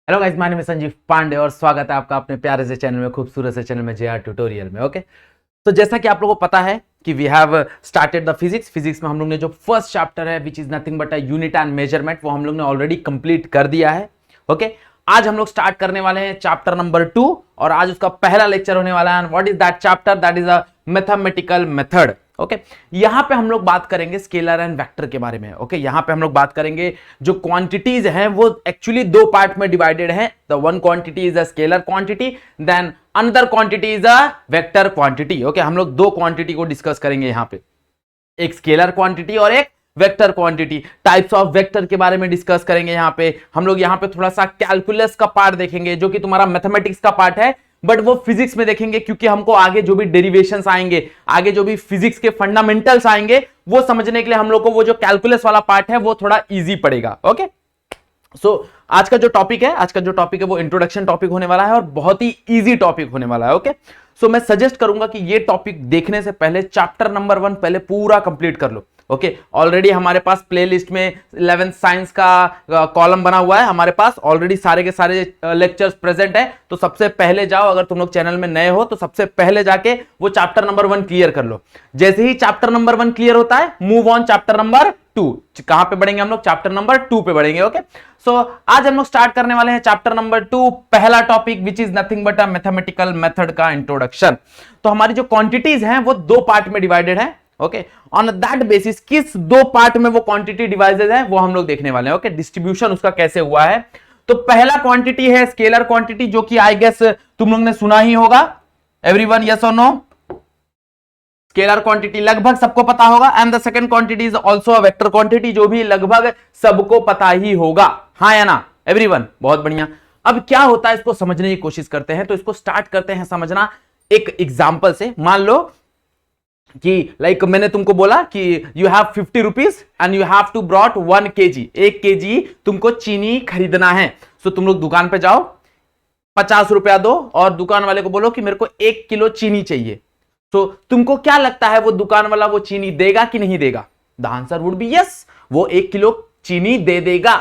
Hello guys, my name है संजीव पांडे और स्वागत है आपका अपने प्यारे से चैनल में, खूबसूरत से चैनल में, जेआर ट्यूटोरियल में। ओके, तो जैसा कि आप लोगों को पता है कि we have started the physics में हम लोग ने जो फर्स्ट चैप्टर है which is nothing but a unit and measurement, वो हम लोग ने ऑलरेडी कंप्लीट कर दिया है। ओके, आज हम लोग स्टार्ट करने वाले हैं चैप्टर नंबर 2 और आज उसका पहला लेक्चर होने वाला है। What is that chapter? That is a mathematical method. Okay, यहां पे हम लोग बात करेंगे स्केलर एंड वेक्टर के बारे में। ओके, यहां पे हम लोग बात करेंगे जो क्वांटिटीज हैं वो एक्चुअली दो पार्ट में डिवाइडेड है। The one quantity is a scalar quantity, then another quantity is a vector quantity. Okay, हम लोग दो क्वांटिटी को डिस्कस करेंगे यहां पे, एक स्केलर क्वांटिटी और एक vector quantity. Types of vector के बारे में डिस्कस करेंगे यहां पे। हम लोग यहां पे थोड़ा सा कैलकुलस का पार्ट देखेंगे जो कि तुम्हारा मैथमेटिक्स का पार्ट है, बट वो फिजिक्स में देखेंगे क्योंकि हमको आगे जो भी डेरिवेशंस आएंगे, आगे जो भी फिजिक्स के फंडामेंटल्स आएंगे, वो समझने के लिए हम लोग को वो जो कैलकुलस वाला पार्ट है वो थोड़ा इजी पड़ेगा। ओके, सो आज का जो टॉपिक है वो इंट्रोडक्शन टॉपिक होने वाला है और बहुत ही इजी टॉपिक होने वाला है। ओके, सो मैं सजेस्ट करूंगा कि ये टॉपिक देखने से पहले चैप्टर नंबर 1 पहले पूरा कंप्लीट कर लो। ओके, ऑलरेडी हमारे पास प्लेलिस्ट में 11th साइंस का कॉलम बना हुआ है, हमारे पास ऑलरेडी सारे के सारे लेक्चर्स प्रेजेंट है। तो सबसे पहले जाओ, अगर तुम लोग चैनल में नए हो तो सबसे पहले जाके वो चैप्टर नंबर 1 क्लियर कर लो। जैसे ही चैप्टर नंबर 1 क्लियर होता है, मूव ऑन चैप्टर नंबर 2। कहां पे बढ़ेंगे हम लोग? चैप्टर नंबर 2 पे बढ़ेंगे। ओके, सो आज हम लोग स्टार्ट करने वाले हैं चैप्टर नंबर 2, पहला topic which is nothing but a mathematical method का इंट्रोडक्शन। तो हमारी जो क्वांटिटीज हैं वो दो पार्ट में डिवाइडेड है। ओके, ऑन दैट बेसिस किस दो पार्ट में वो क्वांटिटी डिवाइडेड है वो हम लोग देखने वाले हैं। ओके, डिस्ट्रीब्यूशन उसका कैसे हुआ है। तो पहला क्वांटिटी है स्केलर क्वांटिटी, जो कि आई गेस तुम लोग ने सुना ही होगा। एवरीवन यस और नो? स्केलर क्वांटिटी लगभग सबको पता होगा। And the second quantity is also a vector quantity, जो भी लगभग सबको पता ही होगा। हाँ या ना एवरीवन? बहुत बढ़िया। अब क्या होता है इसको समझने की कोशिश करते हैं। तो इसको स्टार्ट करते हैं समझना एक एग्जांपल से। मान लो कि लाइक मैंने तुमको बोला कि you have 50 rupees and you have to brought 1 kg, 1 kg तुमको चीनी खरीदना है। सो तुम लोग दुकान पे जाओ, 50 रुपया दो और दुकान वाले को बोलो कि मेरे को 1 किलो चीनी चाहिए। तो तुमको क्या लगता है वो दुकान वाला वो चीनी देगा कि नहीं देगा? The answer would be yes, वो 1 किलो चीनी दे देगा।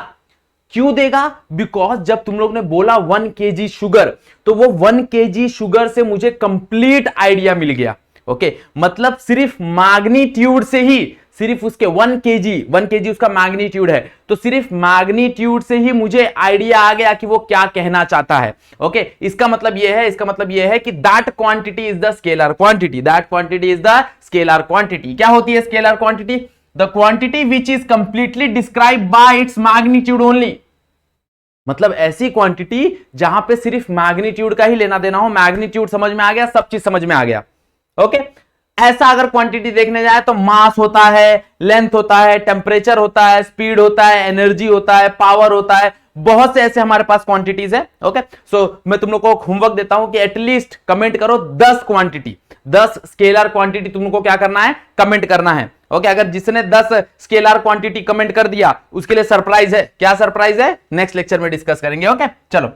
क्यों देगा? बिकॉज जब तुम लोग ने बोला 1 kg शुगर, तो वो 1 kg शुगर से मुझे कंप्लीट आइडिया मिल गया। ओके, मतलब सिर्फ मैग्नीट्यूड से ही, सिर्फ उसके 1 kg उसका मैग्नीट्यूड है, तो सिर्फ मैग्नीट्यूड से ही मुझे आइडिया आ गया कि वो क्या कहना चाहता है। ओके, इसका मतलब यह है कि that quantity is the scalar quantity, that quantity is the scalar quantity. क्या होती है scalar quantity? The quantity which is completely describe by its magnitude only. मतलब ऐसी क्वांटिटी जहां पे सिर्फ मैग्नीट्यूड का ही लेना देना हो। मैग्नीट्यूड समझ में आ गया, सब चीज समझ में आ गया। ओके, ऐसा अगर क्वांटिटी देखने जाए तो मास होता है, लेंथ होता है, टेम्परेचर होता है, स्पीड होता है, एनर्जी होता है, पावर होता है, बहुत से ऐसे हमारे पास क्वांटिटीज है। ओके, सो मैं तुम लोग को होमवर्क देता हूं कि एटलीस्ट कमेंट करो 10 क्वांटिटी, 10 स्केलर क्वांटिटी तुम लोग को क्या करना है? कमेंट करना है। ओके, अगर जिसने 10 स्केलर क्वांटिटी कमेंट कर दिया उसके लिए सरप्राइज है। क्या सरप्राइज है? नेक्स्ट लेक्चर में डिस्कस करेंगे। ओके, चलो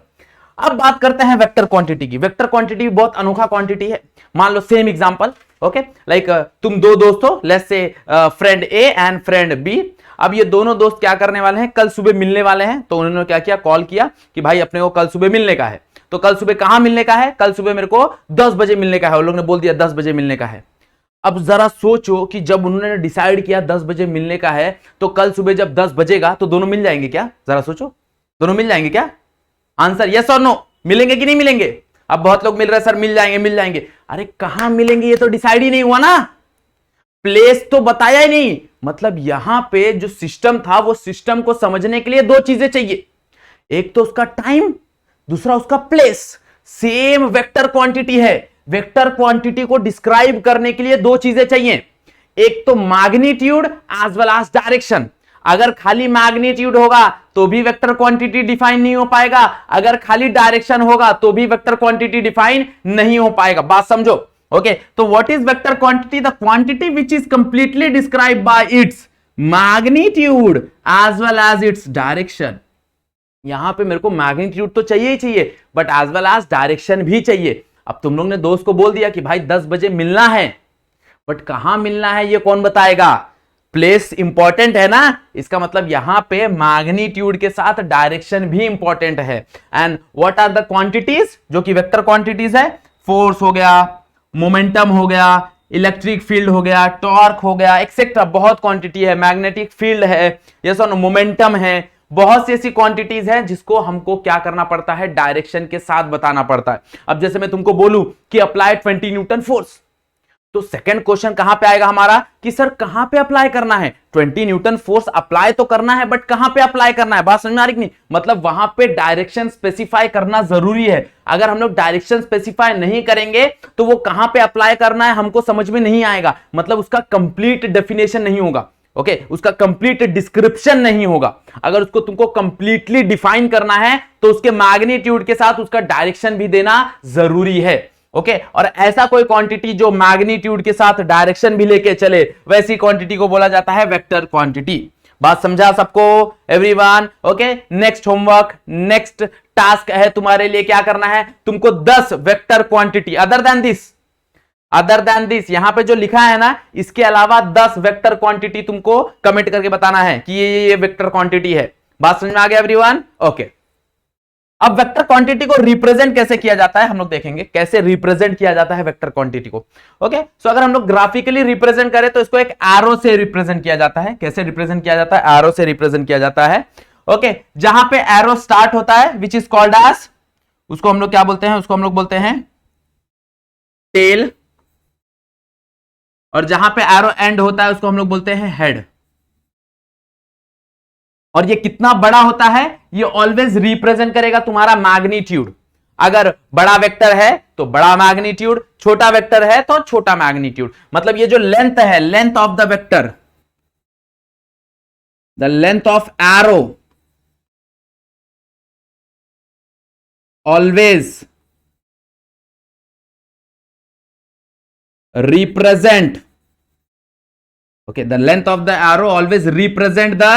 अब बात करते हैं वेक्टर क्वांटिटी की। वेक्टर क्वांटिटी बहुत अनोखा क्वांटिटी है। मान लो सेम एग्जांपल, ओके, लाइक तुम दो दोस्त हो, let's say friend A and friend B. अब ये दोनों दोस्त क्या करने वाले हैं? कल सुबह मिलने वाले हैं। तो उन्होंने क्या किया? कॉल किया कि भाई अपने को कल सुबह मिलने का है। तो कल सुबह कहां मिलने का है? कल सुबह मेरे को 10 बजे मिलने का है। उन लोगों ने बोल दिया 10 बजे मिलने का है। अब जरा सोचो कि जब उन्होंने डिसाइड किया 10 बजे मिलने का है, तो कल सुबह जब 10 बजेगा तो दोनों मिल जाएंगे क्या? जरा सोचो, दोनों मिल जाएंगे क्या? आंसर यस और नो? मिलेंगे कि नहीं मिलेंगे? अब बहुत लोग मिल रहे हैं सर, मिल जाएंगे मिल जाएंगे। अरे कहां मिलेंगे ये तो डिसाइड ही नहीं हुआ ना, प्लेस तो बताया ही नहीं। मतलब यहां पे जो सिस्टम था वो सिस्टम को समझने के लिए दो चीजें चाहिए, एक तो उसका टाइम, दूसरा उसका प्लेस। सेम वेक्टर क्वांटिटी है, वेक्टर क्वांटिटी को डिस्क्राइब करने के लिए दो चीजें चाहिए, एक तो magnitude as well as direction. अगर खाली मैग्नीट्यूड होगा तो भी वेक्टर क्वांटिटी डिफाइन नहीं हो पाएगा, अगर खाली डायरेक्शन होगा तो भी वेक्टर क्वांटिटी डिफाइन नहीं हो पाएगा। बात समझो। ओके, तो what is vector quantity? The quantity which is completely describe by its magnitude as well as its direction. यहां पे मेरे को मैग्नीट्यूड तो चाहिए ही चाहिए, but as well as direction भी चाहिए। अब तुम लोग ने दोस्त को बोल दिया कि भाई 10 बजे मिलना है, बट कहां मिलना है ये कौन बताएगा? प्लेस इंपॉर्टेंट है ना, इसका मतलब यहां पे मैग्नीट्यूड के साथ डायरेक्शन भी इंपॉर्टेंट है। And what are the quantities जो कि वेक्टर क्वांटिटीज है? फोर्स हो गया, मोमेंटम हो गया, इलेक्ट्रिक फील्ड हो गया, टॉर्क हो गया, एक्सेट्रा। बहुत क्वांटिटी है, मैग्नेटिक फील्ड है, यस और नो, मोमेंटम है, बहुत सी ऐसी क्वांटिटीज हैं जिसको हमको क्या करना पड़ता है? डायरेक्शन के साथ बताना पड़ता है। अब जैसे मैं तुमको बोलूं कि अप्लाई 20 न्यूटन फोर्स, तो सेकंड क्वेश्चन कहां पे आएगा हमारा कि सर कहां पे अप्लाई करना है? 20 न्यूटन फोर्स अप्लाई तो करना है, बट कहां पे अप्लाई करना है? बात समझ में आ रही कि नहीं? मतलब वहां पे डायरेक्शन स्पेसिफाई करना जरूरी है। अगर हम लोग डायरेक्शन स्पेसिफाई नहीं करेंगे तो वो कहां पे अप्लाई करना है हमको समझ में नहीं आएगा, मतलब उसका कंप्लीट डेफिनेशन नहीं होगा। ओके, उसका कंप्लीट डिस्क्रिप्शन नहीं होगा। अगर उसको तुमको कंप्लीटली डिफाइन करना है तो उसके मैग्नीट्यूड के साथ उसका डायरेक्शन भी देना जरूरी है। ओके, और ऐसा कोई क्वांटिटी जो मैग्नीट्यूड के साथ डायरेक्शन भी लेके चले, वैसी क्वांटिटी को बोला जाता है वेक्टर क्वांटिटी। बात समझा सबको everyone? Okay, next homework, next task है तुम्हारे लिए, क्या करना है तुमको? 10 vector quantity other than this, यहां पे जो लिखा है ना, इसके अलावा 10 वेक्टर क्वांटिटी तुमको कमेंट करके बताना है कि ये वेक्टर क्वांटिटी है। बात समझ में आ गया एवरीवन? ओके, अब वेक्टर क्वांटिटी को रिप्रेजेंट कैसे किया जाता है हम लोग देखेंगे, कैसे रिप्रेजेंट किया जाता है वेक्टर क्वांटिटी को। ओके, सो अगर हम लोग ग्राफिकली रिप्रेजेंट करें तो इसको एक एरो से रिप्रेजेंट किया जाता है। कैसे रिप्रेजेंट किया जाता है? एरो से रिप्रेजेंट किया जाता है। ओके, जहां पे एरो स्टार्ट होता है विच इज कॉल्ड एज, उसको हम लोग क्या बोलते हैं? उसको हम लोग बोलते हैं टेल, और जहां पे एरो एंड होता है उसको हम लोग बोलते हैं हेड। और ये कितना बड़ा होता है ये ऑलवेज रिप्रेजेंट करेगा तुम्हारा मैग्नीट्यूड। अगर बड़ा वेक्टर है तो बड़ा मैग्नीट्यूड, छोटा वेक्टर है तो छोटा मैग्नीट्यूड। मतलब ये जो लेंथ है, length of the vector, the length of arrow always represent, okay, the length of the arrow always represent the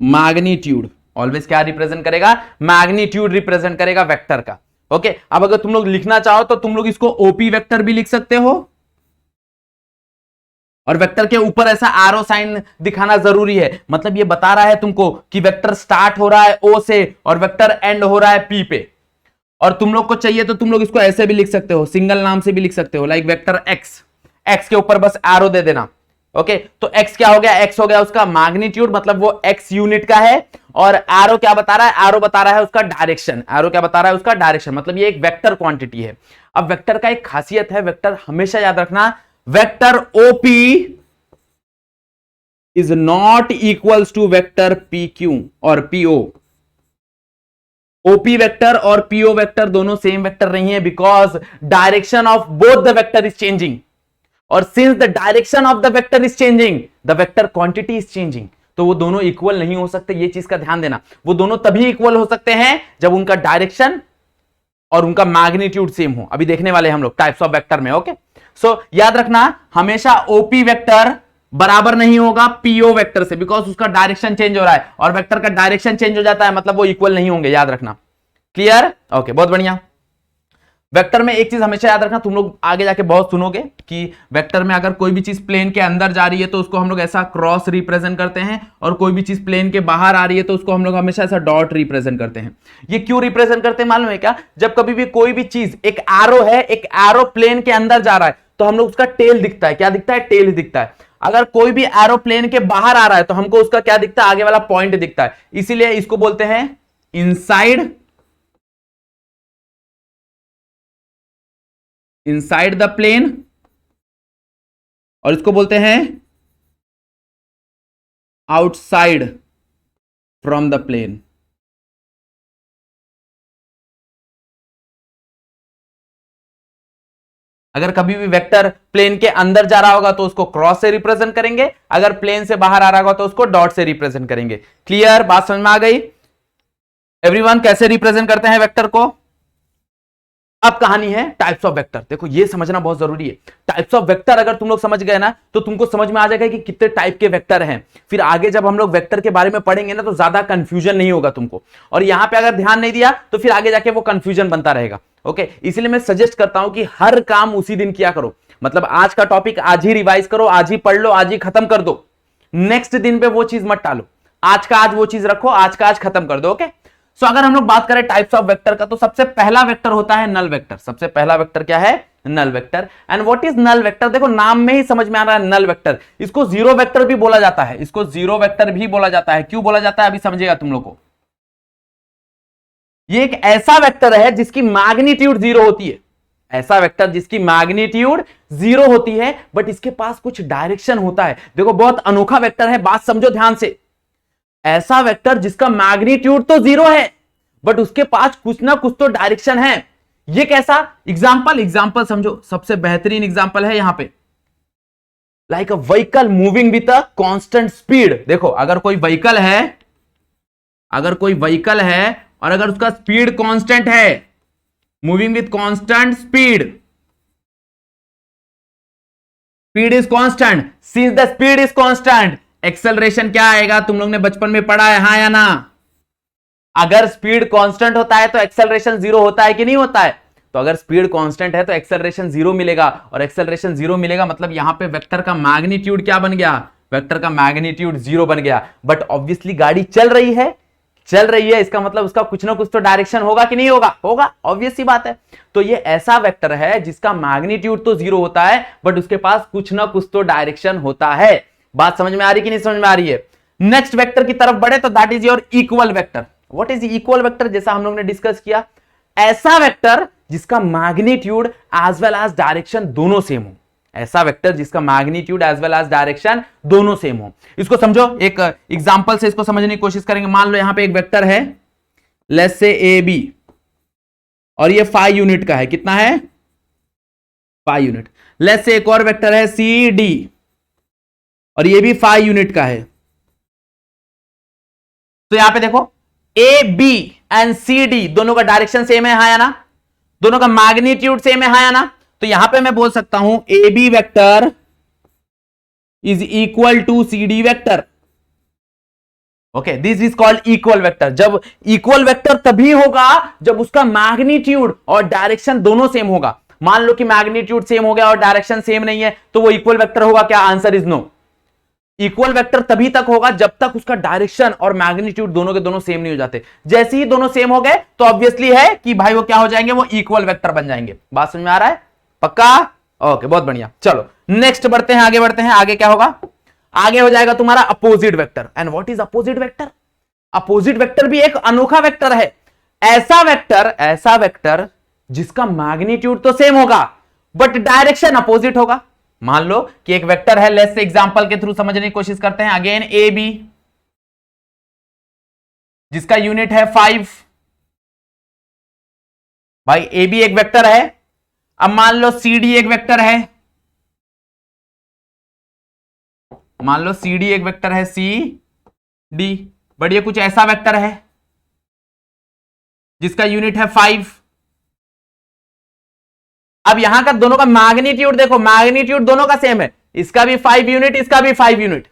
magnitude। Always क्या रिप्रेजेंट करेगा? मैग्नीट्यूड रिप्रेजेंट करेगा वेक्टर का। ओके, अब अगर तुम लोग लिखना चाहो तो तुम लोग इसको ओपी वेक्टर भी लिख सकते हो, और वेक्टर के ऊपर ऐसा एरो साइन दिखाना जरूरी है। मतलब ये बता रहा है तुमको कि वेक्टर स्टार्ट हो रहा है ओ से और वेक्टर एंड हो रहा है पी पे। और तुम लोग को चाहिए तो तुम लोग इसको ऐसे भी लिख सकते हो, सिंगल नाम से भी लिख सकते हो, लाइक वेक्टर एक्स, एक्स के ऊपर बस एरो दे देना। ओके, तो एक्स क्या हो गया? एक्स हो गया उसका मैग्नीट्यूड, मतलब वो एक्स यूनिट का है। और एरो क्या बता रहा है? एरो बता रहा है उसका डायरेक्शन। एरो क्या बता रहा है? उसका डायरेक्शन। मतलब ये एक वेक्टर क्वांटिटी है। अब वेक्टर का एक खासियत है, वेक्टर हमेशा याद रखना, vector OP is not equals to vector PQ क्यू और पीओ। ओपी वेक्टर और पीओ वेक्टर दोनों सेम वेक्टर नहीं है, because direction of both the vector is changing, और since the direction of the vector is changing the vector quantity is changing. तो वो दोनों इक्वल नहीं हो सकते, ये चीज का ध्यान देना। वो दोनों तभी इक्वल हो सकते हैं जब उनका डायरेक्शन और उनका मैग्नीट्यूड सेम हो। अभी देखने वाले हम लोग टाइप्स ऑफ वेक्टर में। ओके, सो याद रखना हमेशा ओपी वेक्टर बराबर नहीं होगा पीओ वेक्टर से, बिकॉज उसका डायरेक्शन चेंज हो रहा है, और वेक्टर का डायरेक्शन चेंज हो जाता है मतलब वो इक्वल नहीं होंगे, याद रखना। क्लियर? ओके, बहुत बढ़िया। वेक्टर में एक चीज हमेशा याद रखना, तुम लोग आगे जाके बहुत सुनोगे कि वेक्टर में अगर कोई भी चीज प्लेन के अंदर जा रही है तो उसको हम लोग ऐसा क्रॉस रिप्रेजेंट करते हैं, और कोई भी चीज प्लेन के बाहर आ रही है तो उसको हम लोग हमेशा ऐसा डॉट रिप्रेजेंट करते हैं। ये क्यों रिप्रेजेंट करते हैं मालूम है क्या? जब कभी भी कोई भी चीज, एक एरो है, एक एरो प्लेन के अंदर जा रहा है तो हम लोग उसका टेल दिखता है। क्या दिखता है? टेल दिखता है। अगर कोई भी एरो प्लेन के बाहर आ रहा है तो हमको उसका क्या दिखता है? आगे वाला पॉइंट दिखता है। इसीलिए इसको बोलते हैं इनसाइड द प्लेन, और इसको बोलते हैं आउटसाइड फ्रॉम द प्लेन। अगर कभी भी वेक्टर प्लेन के अंदर जा रहा होगा तो उसको क्रॉस से रिप्रेजेंट करेंगे, अगर प्लेन से बाहर आ रहा होगा तो उसको डॉट से रिप्रेजेंट करेंगे। क्लियर? बात समझ में आ गई एवरीवन? कैसे रिप्रेजेंट करते हैं वेक्टर को? अब कहानी है टाइप्स ऑफ वेक्टर। देखो ये समझना बहुत जरूरी है। टाइप्स ऑफ वेक्टर अगर तुम लोग समझ गए ना तो तुमको समझ में आ जाएगा कि कितने टाइप के वेक्टर हैं। फिर आगे जब हम लोग वेक्टर के बारे में पढ़ेंगे ना तो ज्यादा कंफ्यूजन नहीं होगा तुमको, और यहां पे अगर ध्यान नहीं दिया तो फिर आगे जाके वो कंफ्यूजन बनता रहेगा। ओके, इसलिए मैं सजेस्ट करता हूं कि हर काम उसी दिन किया करो। मतलब आज का टॉपिक आज ही रिवाइज करो, आज ही पढ़ लो, आज ही खत्म कर दो। नेक्स्ट दिन पे वो चीज मत टालो, आज का आज वो चीज रखो, आज का आज खत्म कर दो। ओके, सो अगर हम लोग बात करें टाइप्स ऑफ वेक्टर का तो सबसे पहला वेक्टर होता है नल वेक्टर। सबसे पहला वेक्टर क्या है? Null vector. And what is null vector? देखो नाम में ही समझ में आ रहा है नल वेक्टर। इसको जीरो वेक्टर भी बोला जाता है, इसको जीरो वेक्टर भी बोला जाता है। क्यों बोला जाता है अभी समझेगा तुम लोग को। ये एक ऐसा वेक्टर है जिसकी मैग्नीट्यूड जीरो होती है, ऐसा वेक्टर जिसकी मैग्नीट्यूड जीरो होती है बट इसके पास कुछ डायरेक्शन होता है। देखो बहुत अनोखा वेक्टर है, बात समझो ध्यान से। ऐसा वेक्टर जिसका मैग्नीट्यूड तो जीरो है बट उसके पास कुछ ना कुछ तो डायरेक्शन है। ये कैसा? एग्जांपल समझो, सबसे बेहतरीन एग्जांपल है यहां पे, like a vehicle moving with a constant speed. देखो अगर कोई व्हीकल है और अगर उसका स्पीड कांस्टेंट है, moving with constant speed is constant, since the speed is constant, acceleration क्या आएगा? तुम लोग ने बचपन में पढ़ा है, हाँ या ना? अगर स्पीड कांस्टेंट होता है तो एक्सेलरेशन जीरो होता है कि नहीं होता है? तो अगर स्पीड कांस्टेंट है तो एक्सेलरेशन जीरो मिलेगा, और एक्सेलरेशन जीरो मिलेगा मतलब यहां पे वेक्टर का मैग्नीट्यूड क्या बन गया? वेक्टर का मैग्नीट्यूड जीरो बन गया। बट ऑब्वियसली गाड़ी चल रही है, इसका मतलब उसका कुछ ना कुछ तो डायरेक्शन होगा कि नहीं होगा? होगा, ऑब्वियस सी बात है। तो ये ऐसा वेक्टर है जिसका मैग्नीट्यूड तो जीरो होता है बट उसके पास कुछ ना कुछ तो डायरेक्शन होता है। बात समझ में आ रही कि नहीं समझ में आ रही है? नेक्स्ट वेक्टर की तरफ बढ़े तो that is your equal vector. What is equal vector? जैसा हम लोग ने डिस्कस किया, ऐसा वेक्टर जिसका magnitude as well as direction दोनों सेम हो। ऐसा वेक्टर जिसका magnitude as well as direction दोनों सेम हो। इसको समझो, एक एग्जांपल से इसको समझने की कोशिश करेंगे। मान लो यहां पे एक वेक्टर है, लेट्स से ए बी, और ये 5 यूनिट का है। कितना है? 5 यूनिट। लेट्स से एक और वेक्टर है सी डी, और ये भी 5 यूनिट का है। तो यहां पे देखो A B and C D दोनों का डायरेक्शन सेम है, हाँ या ना? दोनों का मैग्नीट्यूड सेम है, हाँ या ना? तो यहां पे मैं बोल सकता हूं A B vector is equal to C D vector. Okay, this is called equal vector. जब इक्वल वेक्टर तभी होगा जब उसका मैग्नीट्यूड और डायरेक्शन दोनों सेम होगा। मान लो कि मैग्नीट्यूड सेम हो गया और डायरेक्शन सेम नहीं है तो वो इक्वल वेक्टर होगा क्या? Answer is no. Equal vector तभी तक होगा जब तक उसका डायरेक्शन और मैग्नीट्यूड दोनों के दोनों सेम नहीं हो जाते। जैसे ही दोनों सेम हो गए तो ऑब्वियसली है कि भाई वो क्या हो जाएंगे? वो इक्वल वेक्टर बन जाएंगे। बात समझ में आ रहा है? पक्का? ओके, बहुत बढ़िया। चलो नेक्स्ट बढ़ते हैं, आगे बढ़ते हैं। आगे क्या होगा? आगे हो जाएगा तुम्हारा opposite vector. And what is opposite vector? Opposite vector भी एक अनोखा वेक्टर है। ऐसा वेक्टर जिसका मैग्नीट्यूड तो सेम होगा बट डायरेक्शन अपोजिट होगा। मान लो कि एक वेक्टर है, लेट्स से एग्जांपल के थ्रू समझने की कोशिश करते हैं। अगेन ए बी, जिसका यूनिट है 5। भाई ए बी एक वेक्टर है। अब मान लो सी डी एक वेक्टर है, सी डी, बढ़िया, कुछ ऐसा वेक्टर है जिसका यूनिट है 5। अब यहां का दोनों का मैग्नीट्यूड देखो, मैग्नीट्यूड दोनों का सेम है, इसका भी 5 यूनिट, इसका भी 5 यूनिट।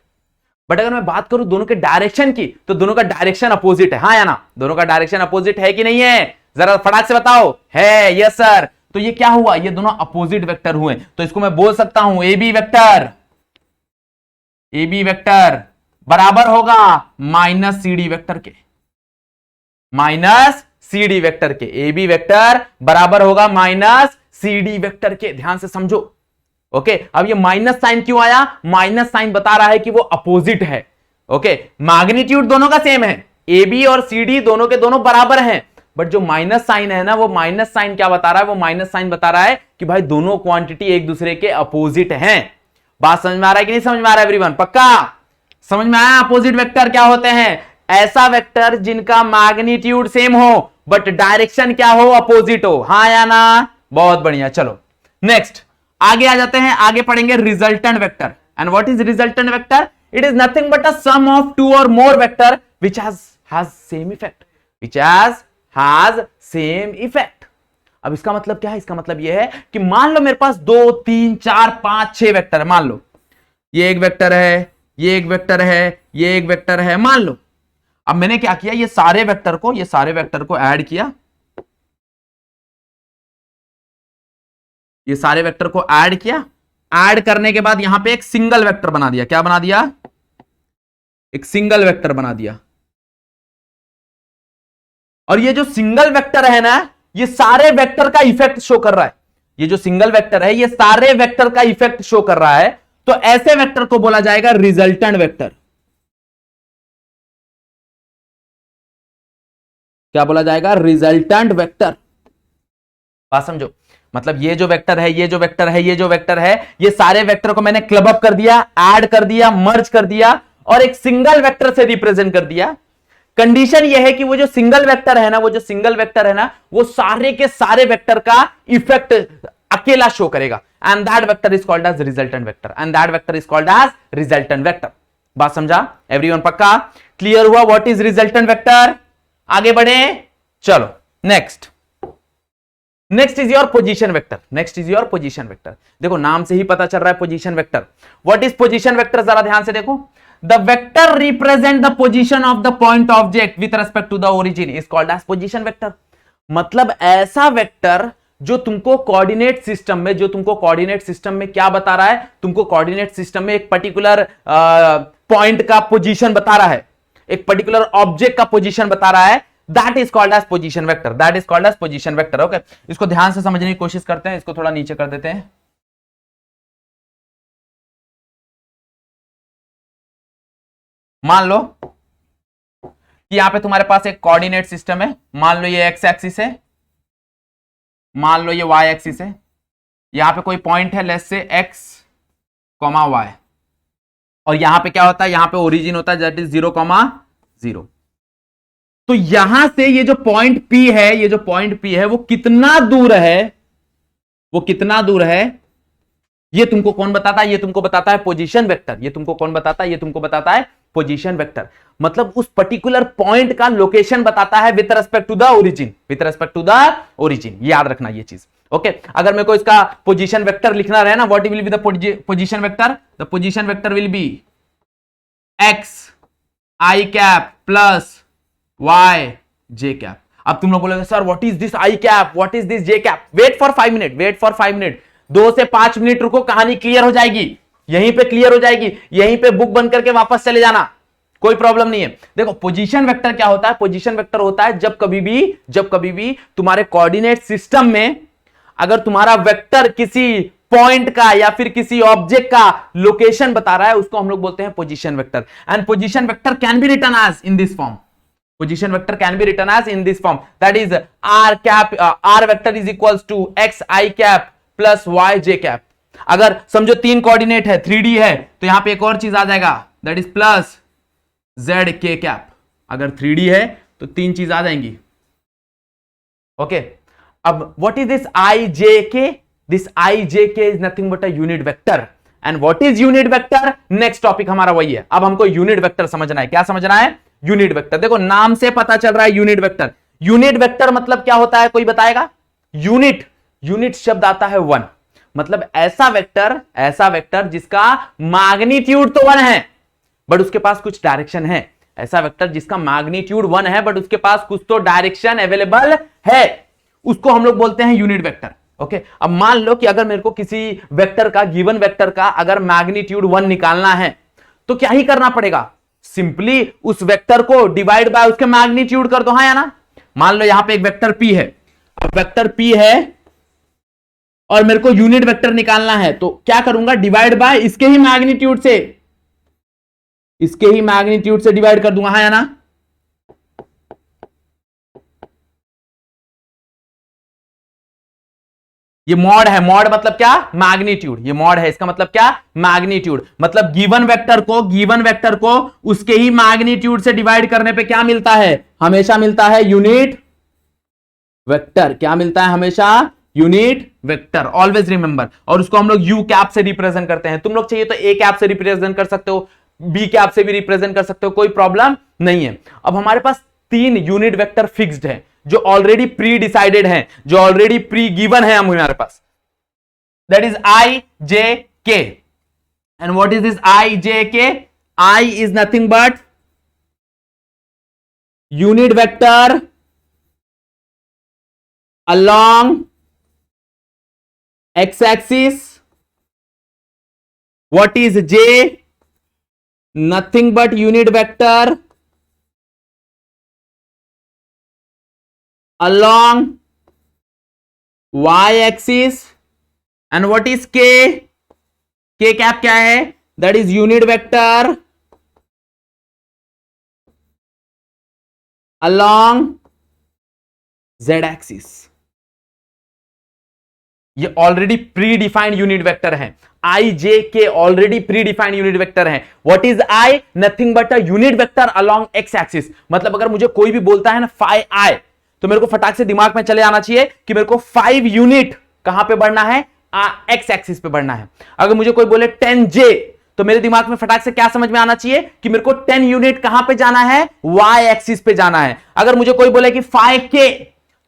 बट अगर मैं बात करूं दोनों के डायरेक्शन की तो दोनों का डायरेक्शन अपोजिट है, हाँ या ना? दोनों का डायरेक्शन अपोजिट है कि नहीं है? जरा फटाक से बताओ। है, यस सर। तो ये क्या हुआ? ये दोनों अपोजिट वेक्टर हुए। तो इसको मैं बोल सकता हूं ए बी वेक्टर बराबर होगा माइनस सी डी वेक्टर के। ए बी वेक्टर बराबर होगा माइनस सी डी वेक्टर के। ध्यान से समझो। ओके, अब ये माइनस साइन क्यों आया? माइनस साइन बता रहा है कि वो अपोजिट है। ओके, मैग्नीट्यूड दोनों का सेम है, ए बी और सी डी दोनों के दोनों बराबर हैं, बट जो माइनस साइन है ना, वो माइनस साइन क्या बता रहा है? वो माइनस साइन बता रहा है कि भाई दोनों क्वांटिटी एक दूसरे के अपोजिट हैं। बात समझ में आ रहा है कि नहीं समझ में आ रहा है एवरीवन? पक्का समझ में आया? अपोजिट वेक्टर क्या होते हैं? ऐसा वेक्टर जिनका मैग्नीट्यूड सेम हो बट डायरेक्शन क्या हो? अपोजिट हो, हाँ या ना? बहुत बढ़िया। चलो नेक्स्ट आगे आ जाते हैं, आगे पढ़ेंगे resultant vector. And what is resultant vector? It is nothing but a sum of 2 और more vector which has same effect, अब इसका मतलब क्या है, इसका मतलब यह है कि मान लो मेरे पास 2 3 4 5 6 वेक्टर है, मान लो ये एक वेक्टर है, ये एक वेक्टर है, ये एक वेक्टर है, मान लो। अब मैंने क्या किया, ये सारे वेक्टर को ऐड किया, ये सारे वेक्टर को ऐड किया, ऐड करने के बाद यहां पे एक सिंगल वेक्टर बना दिया। क्या बना दिया? एक सिंगल वेक्टर बना दिया। और ये जो सिंगल वेक्टर है ना, ये सारे वेक्टर का इफेक्ट शो कर रहा है। ये जो सिंगल वेक्टर है, ये सारे वेक्टर का इफेक्ट शो कर रहा है। तो ऐसे वेक्टर को बोला जाएगा रिजल्टेंट वेक्टर। क्या बोला जाएगा? Resultant vector. बात समझो, मतलब ये जो वेक्टर है, ये जो वेक्टर है, ये जो वेक्टर है, ये सारे वेक्टर को मैंने क्लब अप कर दिया, ऐड कर दिया, मर्ज कर दिया और एक सिंगल वेक्टर से रिप्रेजेंट कर दिया। कंडीशन ये है कि वो जो सिंगल वेक्टर है ना, वो जो सिंगल वेक्टर है ना, वो सारे के सारे वेक्टर का इफेक्ट अकेला शो करेगा। And that vector is called as resultant vector, and that vector is called as resultant vector. बात समझा एवरीवन? पक्का क्लियर हुआ व्हाट इज रिजल्टेंट वेक्टर? आगे बढ़े, चलो next. Next is your position vector. Next is your position vector. देखो नाम से ही पता चल रहा है position vector. What is position vector? जरा ध्यान से देखो। The vector represent the position of the point object with respect to the origin is called as position vector। मतलब ऐसा वेक्टर जो तुमको कोऑर्डिनेट सिस्टम में, क्या बता रहा है? तुमको कोऑर्डिनेट सिस्टम में एक पर्टिकुलर पॉइंट का पोजीशन बता रहा है, एक पर्टिकुलर ऑब्जेक्ट का पोजीशन बता रहा है। That is called as position vector. That is called as position vector. Okay, इसको ध्यान से समझने की कोशिश करते हैं। इसको थोड़ा नीचे कर देते हैं। मान लो कि यहां पे तुम्हारे पास एक कोऑर्डिनेट सिस्टम है। मान लो ये एक्स एक्सिस है, मान लो ये वाई एक्सिस है। यहां पे कोई पॉइंट है, let's say x comma Y, और यहां पे क्या होता है? यहां पे ओरिजिन होता है, दैट इज 0,0। तो यहां से ये जो पॉइंट P है, ये जो पॉइंट P है, वो कितना दूर है? वो कितना दूर है ये तुमको कौन बताता है? ये तुमको बताता है पोजीशन वेक्टर। ये तुमको कौन बताता है? ये तुमको बताता है पोजीशन वेक्टर। मतलब उस पर्टिकुलर पॉइंट का लोकेशन बताता है with respect to the origin, with respect to the origin. याद रखना ये चीज। ओके, अगर मेरे को इसका पोजीशन वेक्टर लिखना रहे ना, what will be the position vector? The position vector will be X I cap plus Y J cap. अब तुम लोग बोलोगे sir what is this I cap, what is this J cap? Wait for 5 minute, wait for 5 minute. 2 से 5 minute रुको, कहानी clear हो जाएगी, यहीं पे क्लियर हो जाएगी। यहीं पे बुक बंद करके वापस चले जाना, कोई प्रॉब्लम नहीं है। देखो पोजीशन वेक्टर क्या होता है? पोजीशन वेक्टर होता है जब कभी भी तुम्हारे कोऑर्डिनेट सिस्टम में अगर तुम्हारा वेक्टर किसी पॉइंट का या फिर किसी ऑब्जेक्ट का लोकेशन बता रहा है, उसको हम लोग बोलते हैं position vector. And position vector can be written as in this form. Position vector can be written as in this form, that is r vector is equals to x I cap plus y j cap। अगर समझो 3 coordinate है, 3D है, तो यहां पे एक और चीज आ जाएगा, that is plus z k cap। अगर 3D है तो 3 चीज आ जाएंगी। ओके, अब what is this I j k? This I j k is nothing but a unit vector। and what is unit vector? Next topic हमारा वही है। अब हमको यूनिट वेक्टर समझना है। क्या समझना है? Unit vector. देखो नाम से पता चल रहा है यूनिट वेक्टर। यूनिट वेक्टर मतलब क्या होता है, कोई बताएगा? यूनिट शब्द आता है 1। मतलब ऐसा वेक्टर जिसका मैग्नीट्यूड तो 1 है बट उसके पास कुछ डायरेक्शन है। ऐसा वेक्टर जिसका मैग्नीट्यूड 1 है बट उसके पास कुछ तो डायरेक्शन अवेलेबल है, उसको हम लोग बोलते हैं यूनिट वेक्टर। ओके, अब मान लो कि अगर मेरे को किसी वेक्टर का, गिवन वेक्टर का अगर मैग्नीट्यूड 1 निकालना है तो क्या ही करना पड़ेगा? सिंपली उस वेक्टर को डिवाइड बाय उसके मैग्नीट्यूड कर दो। हाँ या ना? मान लो यहां पे एक वेक्टर P है, अब वेक्टर P है और मेरे को यूनिट वेक्टर निकालना है, तो क्या करूंगा? डिवाइड बाय इसके ही मैग्नीट्यूड से डिवाइड कर दूंगा। हाँ या ना? ये मॉड है। मॉड मतलब क्या? मैग्नीट्यूड। ये मॉड है, इसका मतलब क्या? मैग्नीट्यूड। मतलब गिवन वेक्टर को उसके ही मैग्नीट्यूड से डिवाइड करने पे क्या मिलता है? हमेशा मिलता है यूनिट वेक्टर। क्या मिलता है? हमेशा यूनिट वेक्टर। Always remember. और उसको हम लोग यू कैप से रिप्रेजेंट करते हैं। तुम लोग चाहिए तो ए कैप से रिप्रेजेंट कर सकते हो, बी कैप से भी रिप्रेजेंट कर सकते हो, कोई प्रॉब्लम नहीं है। अब हमारे पास 3 यूनिट वेक्टर फिक्स्ड है। जो ऑलरेडी प्री डिसाइडेड हैं, जो ऑलरेडी प्री गिवन है हमारे पास, that is i j k. And what is this i j k? I is nothing but unit vector along x axis. What is j? Nothing but unit vector along y axis. And what is k? k cap क्या है? That is unit vector along z axis. ये already predefined unit vector है. I j k already predefined unit vector है. What is i? Nothing but a unit vector along x axis. मतलब अगर मुझे कोई भी बोलता है ना फाइ आई, तो मेरे को फटाक से दिमाग में चले आना चाहिए कि मेरे को 5 यूनिट कहां पे बढ़ना है? एक्स एक्सिस पे बढ़ना है. अगर मुझे कोई बोले 10J, तो मेरे दिमाग में फटाक से क्या समझ में आना चाहिए कि मेरे को 10 यूनिट कहां पे जाना है? वाई एक्सिस पे जाना है. अगर मुझे कोई बोले कि 5K,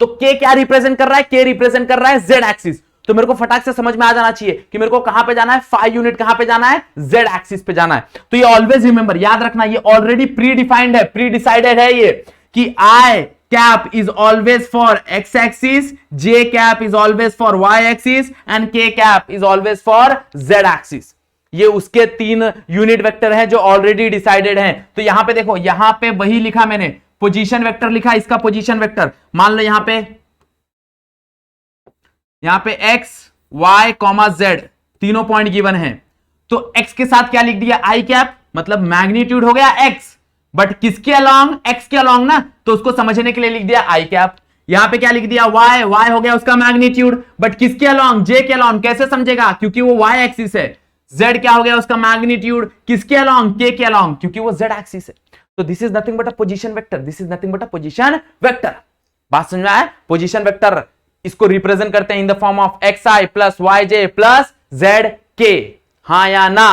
तो K क्या रिप्रेजेंट कर रहा है? K रिप्रेजेंट कर रहा है Z एक्सिस. तो मेरे को फटाक से समझ में आ जाना चाहिए कि मेरे को कहां पे जाना है? 5 यूनिट कहां पे जाना है? Z एक्सिस पे जाना है. तो ये ऑलवेज रिमेंबर, याद रखना, ये ऑलरेडी प्री डिफाइंड है, प्री डिसाइडेड है ये कि I cap is always for x axis, J cap is always for y axis and K cap is always for Z axis. ये उसके 3 यूनिट वेक्टर हैं जो ऑलरेडी डिसाइडेड हैं. तो यहां पे देखो, यहां पे वही लिखा मैंने, पोजीशन वेक्टर लिखा, इसका पोजीशन वेक्टर मान लो यहां पे x y कॉमा z तीनों पॉइंट गिवन है. तो x के साथ क्या लिख दिया? आई कैप, मतलब मैग्नीट्यूड हो गया x, बट किसके अलोंग? x के अलोंग ना, तो उसको समझने के लिए लिख दिया आई कैप. यहां पे क्या लिख दिया? y, y हो गया उसका मैग्नीट्यूड, बट किसके अलोंग? j के अलोंग. कैसे समझेगा? क्योंकि वो y एक्सिस है. z क्या हो गया? उसका मैग्नीट्यूड. किसके अलोंग? k के अलोंग, क्योंकि वो z एक्सिस है. तो this is nothing but a position vector. This is nothing but a position vector. बात समझ में आया? पोजीशन वेक्टर इसको रिप्रेजेंट करते हैं in the form of xi plus yj plus zk. हां या ना?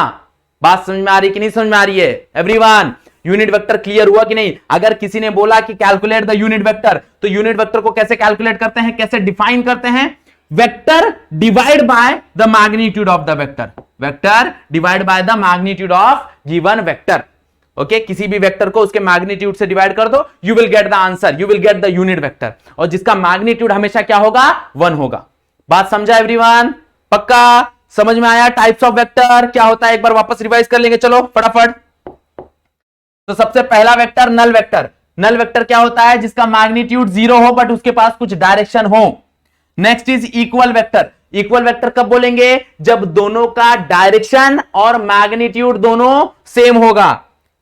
बात समझ में आ रही है कि नहीं समझ में आ रही है एवरीवन? यूनिट वेक्टर क्लियर हुआ कि नहीं? अगर किसी ने बोला कि कैलकुलेट द यूनिट वेक्टर, तो यूनिट वेक्टर को कैसे कैलकुलेट करते हैं, कैसे डिफाइन करते हैं? Vector divide by the magnitude of the vector. Vector divide by the magnitude of given vector. Okay, किसी भी वेक्टर को उसके मैग्नीट्यूड से डिवाइड कर दो, you will get the answer, you will get the unit vector. और जिसका magnitude हमेशा क्या होगा? 1 होगा. बात समझा एवरीवन? पक्का समझ में आया? टाइप्स ऑफ वेक्टर क्या होता है एक बार वापस रिवाइज कर लेंगे, चलो फटाफट. तो सबसे पहला vector null vector. Null vector क्या होता है? जिसका मैग्नीट्यूड 0 हो बट उसके पास कुछ डायरेक्शन हो. Next is equal vector. Equal vector कब बोलेंगे? जब दोनों का डायरेक्शन और मैग्नीट्यूड दोनों सेम होगा.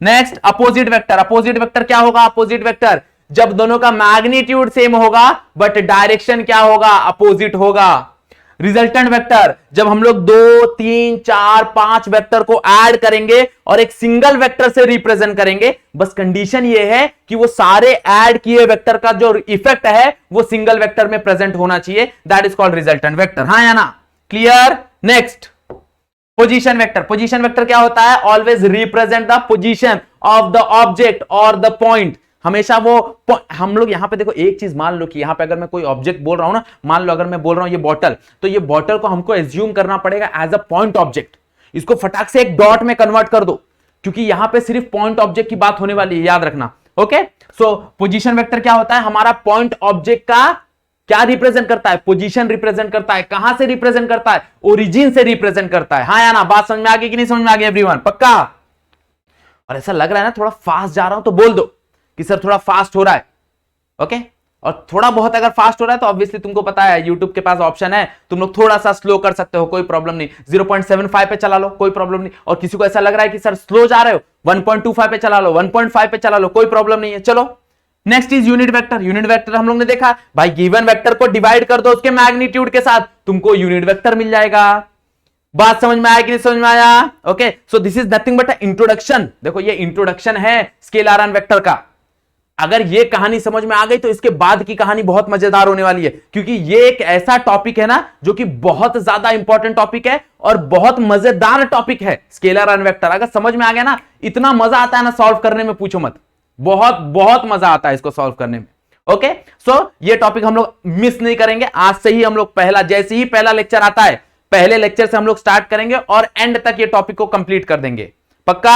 Next opposite vector. Opposite vector क्या होगा? अपोजिट वेक्टर जब दोनों का मैग्नीट्यूड सेम होगा बट डायरेक्शन क्या होगा? अपोजिट होगा. रिजल्टेंट वेक्टर जब हम लोग 2 3 4 5 वेक्टर को ऐड करेंगे और एक सिंगल वेक्टर से रिप्रेजेंट करेंगे. बस कंडीशन ये है कि वो सारे ऐड किए वेक्टर का जो इफेक्ट है वो सिंगल वेक्टर में प्रेजेंट होना चाहिए. That is called resultant vector. हां या ना? Clear? Next position vector. Position vector क्या होता है? Always represent the position of the object और द पॉइंट. हमेशा वो हम लोग यहां पे देखो, एक चीज मान लो कि यहां पे अगर मैं कोई ऑब्जेक्ट बोल रहा हूं ना, मान लो अगर मैं बोल रहा हूं ये बॉटल, तो ये बॉटल को हमको एज्यूम करना पड़ेगा एज अ पॉइंट ऑब्जेक्ट. इसको फटाक से एक डॉट में कन्वर्ट कर दो, क्योंकि यहां पे सिर्फ पॉइंट ऑब्जेक्ट की बात होने वाली है, याद रखना. ओके, सो पोजीशन वेक्टर क्या होता है? हमारा पॉइंट ऑब्जेक्ट का क्या रिप्रेजेंट करता है? पोजीशन रिप्रेजेंट करता है. कहां से रिप्रेजेंट करता है? ओरिजिन से रिप्रेजेंट करता है. हाँ या ना? बात समझ में आ गई कि नहीं समझ में आ गई एवरीवन? पक्का? और ऐसा लग रहा है ना थोड़ा फास्ट जा रहा हूं, तो बोल दो कि सर थोड़ा फास्ट हो रहा है. ओके, और थोड़ा बहुत अगर फास्ट हो रहा है तो ऑब्वियसली तुमको पता है YouTube के पास ऑप्शन है, तुम लोग थोड़ा सा स्लो कर सकते हो, कोई प्रॉब्लम नहीं. 0.75 पे चला लो, कोई प्रॉब्लम नहीं. और किसी को ऐसा लग रहा है कि सर स्लो जा रहे हो, 1.25 पे चला लो, 1.5 पे चला लो, कोई प्रॉब्लम नहीं है. चलो next is unit vector. Unit vector हम लोग ने देखा भाई, गिवन वेक्टर को डिवाइड कर दो उसके मैग्नीट्यूड के साथ, तुमको यूनिट वेक्टर मिल जाएगा. बात समझ में आया कि नहीं समझ में आया? Okay, so this is nothing but introduction. देखो ये इंट्रोडक्शन है स्केलर एंड वेक्टर का. अगर ये कहानी समझ में आ गई तो इसके बाद की कहानी बहुत मजेदार होने वाली है, क्योंकि ये एक ऐसा टॉपिक है ना जो कि बहुत ज्यादा इंपॉर्टेंट टॉपिक है और बहुत मजेदार टॉपिक है. स्केलर एंड वेक्टर अगर समझ में आ गया ना, इतना मजा आता है ना सॉल्व करने में, पूछो मत. बहुत बहुत मजा आता है इसको सॉल्व करने में. ओके, सो ये टॉपिक हम लोग मिस नहीं करेंगे। आज से ही हम लोग जैसे ही पहला लेक्चर आता है, पहले लेक्चर से हम लोग स्टार्ट करेंगे और एंड तक ये टॉपिक को कंप्लीट कर देंगे। पक्का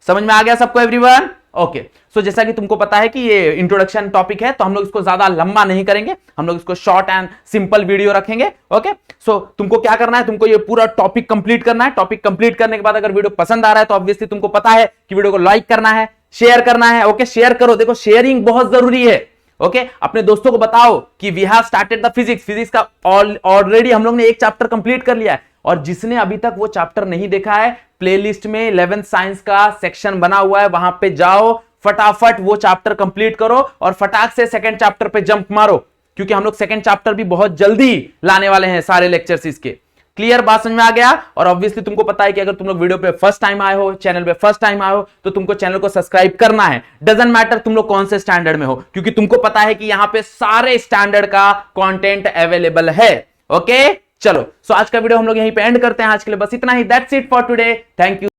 समझ में आ गया सबको एवरीवन? ओके, सो जैसा कि तुमको पता है कि ये इंट्रोडक्शन टॉपिक है, तो हम लोग इसको ज्यादा लंबा नहीं करेंगे, हम लोग इसको शॉर्ट एंड सिंपल वीडियो रखेंगे। ओके, सो तुमको क्या करना है, तुमको ये पूरा टॉपिक कंप्लीट करना है। टॉपिक कंप्लीट करने के बाद अगर वीडियो पसंद आ रहा है तो ऑब्वियसली तुमको पता है कि वीडियो को लाइक करना है, शेयर करना है। ओके, शेयर करो, देखो शेयरिंग बहुत जरूरी है। ओके, अपने दोस्तों को बताओ कि we have started the physics. Physics का ऑलरेडी हम लोग ने एक चैप्टर कंप्लीट कर लिया है, और जिसने अभी तक वो चैप्टर नहीं देखा है, प्लेलिस्ट में 11th साइंस का सेक्शन बना हुआ है, वहां पे जाओ, फटाफट वो चैप्टर कंप्लीट करो और फटाक से सेकंड चैप्टर पे जंप मारो, क्योंकि हम लोग सेकंड चैप्टर भी बहुत जल्दी लाने वाले हैं, सारे लेक्चर्स इसके। क्लियर बात समझ में आ गया? और ऑब्वियसली तुमको पता है कि अगर तुम लोग वीडियो पे फर्स्ट टाइम आए हो, चैनल पे फर्स्ट टाइम आए हो, तो तुमको चैनल को सब्सक्राइब करना है। डजंट मैटर तुम लोग कौन से स्टैंडर्ड में हो, क्योंकि तुमको पता है कि यहां पे सारे स्टैंडर्ड का कंटेंट अवेलेबल है। ओके, चलो, सो आज का वीडियो हम लोग यहीं पे एंड करते हैं। आज के लिए बस इतना ही। That's it for today. Thank you.